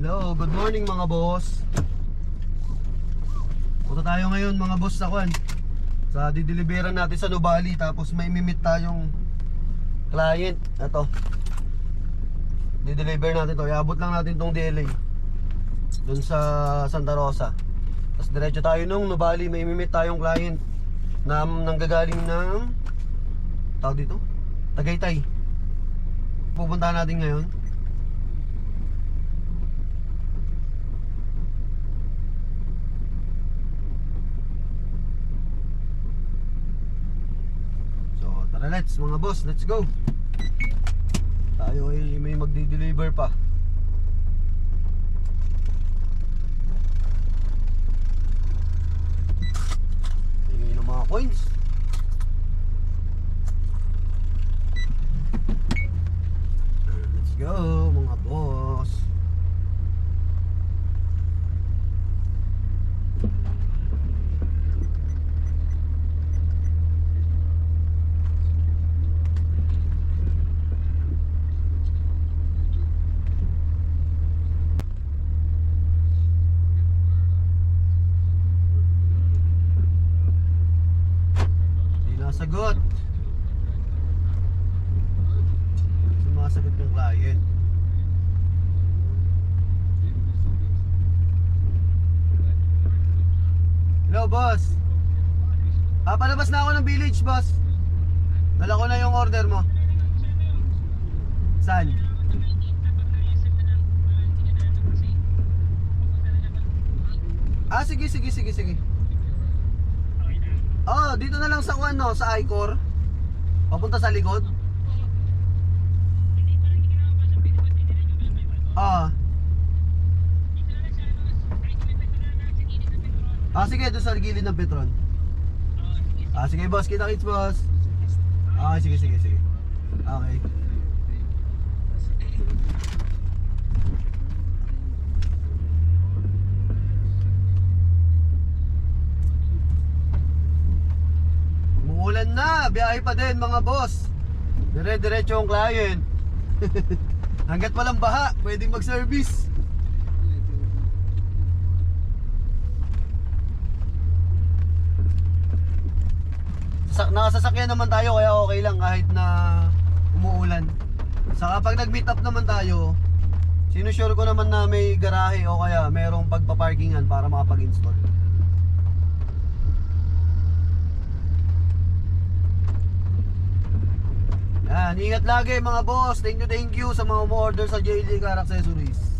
Hello, good morning mga boss. Punta tayo ngayon mga boss sa kwan, sa dideliveran natin sa Nubali. Tapos may mimit tayong client. Ito, dideliver natin to. Iabot lang natin tong DLA dun sa Santa Rosa. Tapos diretso tayo nung Nubali. May mimit tayong client na nanggagaling ng tawag dito, Tagaytay. Pupuntahan natin ngayon. So tara, let's mga boss, let's go. Tayo ay may magdi-deliver pa. Tingin ng mga coins. Let's go mga boss. Sagot. Sumasagot yung client. Hello boss. Palabas na ako ng village boss. Dala ko na yung order mo. Saan? Sige. Oh, dito na lang sa ano, sa I-Core. Papunta sa likod. Sige, doon sa gilid ng Petron. Sige boss, kita-kits boss. Sige. Okay. Umuulan na, biyahe pa din mga boss. Dire-diretso ang client. Hanggat walang baha, pwedeng mag-service. Nakasasakyan naman tayo kaya okay lang kahit na umuulan. Saka pag nag-meet up naman tayo, sinusure ko naman na may garahe o kaya merong pagpaparkingan para makapag-install. Yan, ingat lagi mga boss. Thank you sa mga umu-order sa JJ Car Accessories.